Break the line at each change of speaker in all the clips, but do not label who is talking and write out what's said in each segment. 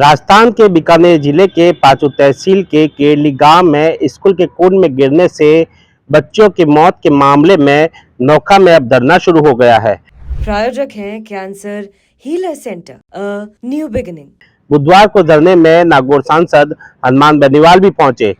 राजस्थान के बीकानेर जिले के पाचू तहसील के केरली गांव में स्कूल के कुंड में गिरने से बच्चों की मौत के मामले में नोखा में अब धरना शुरू हो गया है।
प्रायोजक हैं cancer healer centre a new beginning.
बुधवार को धरने में नागौर सांसद हनुमान बेनीवाल भी पहुंचे।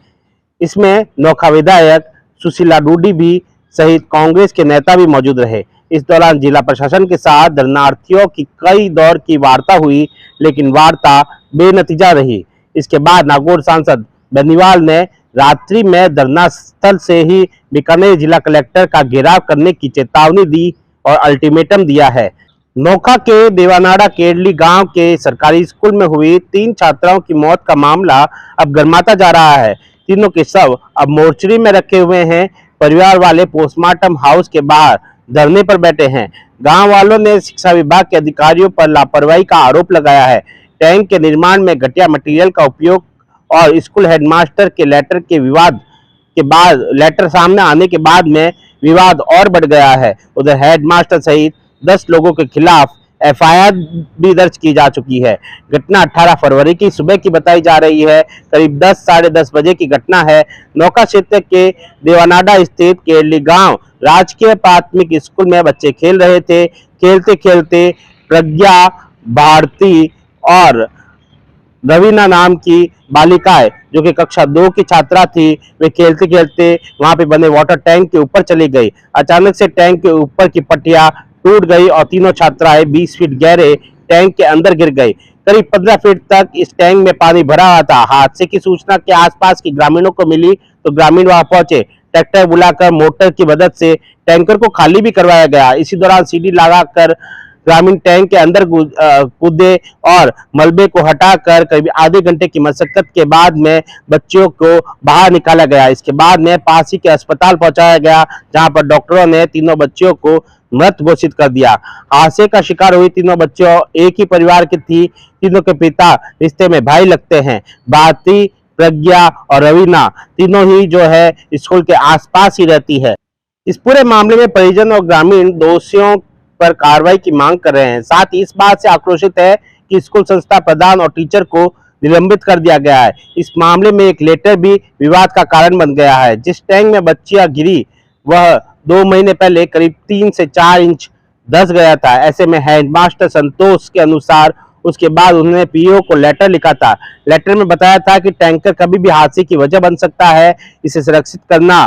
इसमें नोखा विधायक सुशीला डूडी भी सहित कांग्रेस के नेता भी मौजूद रहे। इस दौरान जिला प्रशासन के साथ धरनार्थियों की कई दौर की वार्ता हुई, लेकिन वार्ता बेनतीजा रही। इसके बाद नागौर सांसद बेनीवाल ने रात्रि में धरना स्थल से ही बीकानेर जिला कलेक्टर का घेराव करने की चेतावनी दी और अल्टीमेटम दिया है। नोखा के देवानाड़ा केरली गांव के सरकारी स्कूल में हुई 3 छात्राओं की मौत का मामला अब गर्माता जा रहा है। तीनों के शव अब मोर्चरी में रखे हुए हैं। परिवार वाले पोस्टमार्टम हाउस के बाहर धरने पर बैठे हैं। गांव वालों ने शिक्षा विभाग के अधिकारियों पर लापरवाही का आरोप लगाया है। टैंक के निर्माण में घटिया मटेरियल का उपयोग और स्कूल हेडमास्टर के लेटर सामने आने के बाद में विवाद और बढ़ गया है। उधर हेडमास्टर सहित 10 लोगों के खिलाफ एफआईआर भी दर्ज की जा चुकी है। घटना 18 फरवरी की सुबह की बताई जा रही है। करीब 10 साढ़े 10 बजे की घटना है। नौका क्षेत्र के देवानाडा स्थित केरली गांव राजकीय प्राथमिक स्कूल में बच्चे खेल रहे थे। खेलते खेलते प्रज्ञा, भारती और रवीना नाम की बालिकाएं, जो कि कक्षा 2 की छात्रा थी, वे खेलते खेलते वहां पे बने वाटर टैंक के ऊपर चली गई। अचानक से टैंक के ऊपर की पट्टियां टूट गई और तीनों छात्राएं 20 फीट गहरे टैंक के अंदर गिर गई। करीब 15 फीट तक इस टैंक में पानी भरा हुआ था। हादसे की सूचना के आसपास के ग्रामीणों को मिली तो ग्रामीण वहां पहुंचे। ट्रैक्टर बुलाकर मोटर की मदद से टैंकर को खाली भी करवाया गया। इसी दौरान सीढ़ी लगाकर ग्रामीण टैंक के अंदर कूदे और मलबे को हटाकर करीब आधे घंटे की मशक्कत के बाद में बच्चों को बाहर निकाला गया। इसके बाद में पास ही के अस्पताल पहुंचाया गया, जहां पर डॉक्टरों ने तीनों बच्चियों को मृत घोषित कर दिया। हादसे का शिकार हुई तीनों बच्चों एक ही परिवार की थी। तीनों के पिता रिश्ते में भाई लगते हैं। भारती, प्रज्ञा और रवीना तीनों ही जो है स्कूल के आसपास ही रहती है। इस पूरे मामले में परिजन और ग्रामीण दोषियों पर कार्रवाई की मांग कर रहे हैं। साथ ही इस बात से आक्रोशित है कि स्कूल संस्था प्रधान और टीचर को निलंबित कर दिया गया है। इस मामले में एक लेटर भी विवाद का कारण बन गया है। जिस टैंक में बच्चियां गिरी वह 2 महीने पहले करीब 3 से 4 इंच धंस गया था। ऐसे में हेडमास्टर संतोष के अनुसार उसके बाद उन्होंने पीओ को लेटर लिखा था। लेटर में बताया था कि टैंकर कभी भी हादसे की वजह बन सकता है, इसे सुरक्षित करना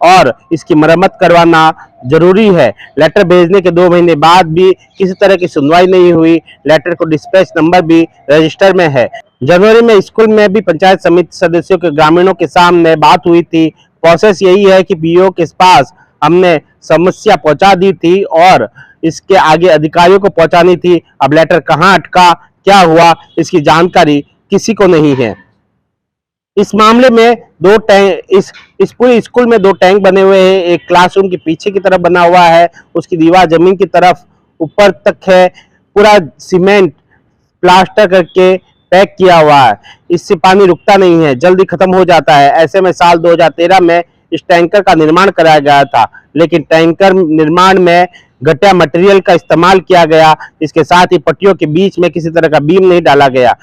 और इसकी मरम्मत करवाना जरूरी है। लेटर भेजने के 2 महीने बाद भी किसी तरह की सुनवाई नहीं हुई। लेटर को डिस्पैच नंबर भी रजिस्टर में है। जनवरी में स्कूल में भी पंचायत समिति सदस्यों के ग्रामीणों के सामने बात हुई थी। प्रोसेस यही है कि पीओ के पास हमने समस्या पहुंचा दी थी और इसके आगे अधिकारियों को पहुंचानी थी। अब लेटर कहां अटका, क्या हुआ, इसकी जानकारी किसी को नहीं है। इस मामले में 2 टैंक इस पूरे स्कूल में 2 टैंक बने हुए हैं। एक क्लासरूम के पीछे की तरफ बना हुआ है, उसकी दीवार जमीन की तरफ ऊपर तक है। पूरा सीमेंट प्लास्टर करके पैक किया हुआ है। इससे पानी रुकता नहीं है, जल्दी खत्म हो जाता है। ऐसे में साल 2013 में इस टैंकर का निर्माण कराया गया था, लेकिन टैंकर निर्माण में घटिया मटेरियल का इस्तेमाल किया गया। इसके साथ ही पट्टियों के बीच में किसी तरह का बीम नहीं डाला गया।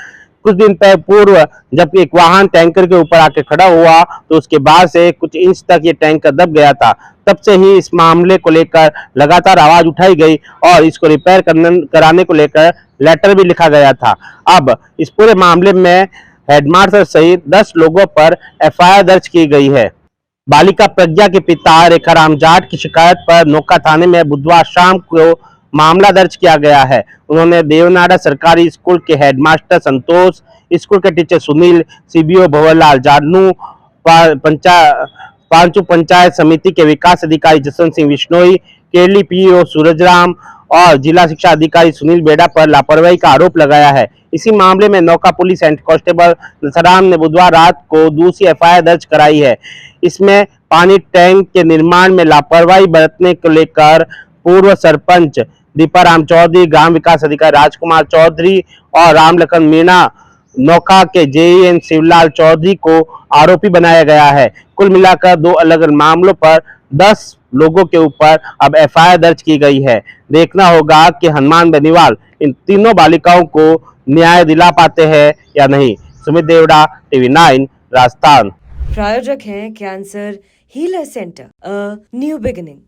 कुछ दिन पूर्व जब एक वाहन टैंकर के ऊपर आके खड़ा हुआ तो उसके बाद से कुछ इंच तक ये टैंकर दब गया था। तब से ही इस मामले को लेकर लगातार आवाज उठाई गई और इसको रिपेयर कराने को लेकर लेटर भी लिखा गया था। अब इस पूरे मामले में हेडमास्टर सहित 10 लोगों पर एफआईआर दर्ज की गई है। बालिका प्रज्ञा के पिता रेखाराम जाट की शिकायत पर नोका थाने में बुधवार शाम को मामला दर्ज किया गया है। उन्होंने देवनाडा सरकारी स्कूल के हेडमास्टर संतोष, स्कूल के टीचर सुनील, सीबीओ भंवरलाल जान्नू, पांचू पंचायत समिति के विकास अधिकारी जसवंत सिंह बिश्नोई, केरली पीओ सूरजराम और जिला शिक्षा अधिकारी सुनील बेड़ा पर लापरवाही का आरोप लगाया है। इसी मामले में नौका पुलिस हेड कांस्टेबल नसराम ने बुधवार रात को दूसरी एफआईआर दर्ज कराई है। इसमें पानी टैंक के निर्माण में लापरवाही बरतने को लेकर पूर्व सरपंच दीपाराम चौधरी, ग्राम विकास अधिकारी राजकुमार चौधरी और रामलखन मीणा, नौका के जेईएन शिवलाल चौधरी को आरोपी बनाया गया है। कुल मिलाकर 2 अलग अलग मामलों पर 10 लोगों के ऊपर अब एफआईआर दर्ज की गई है। देखना होगा कि हनुमान बेनीवाल इन तीनों बालिकाओं को न्याय दिला पाते हैं या नहीं। सुमित देवड़ा, TV9 राजस्थान।
प्रायोजक हैं cancer healer centre, a new beginning.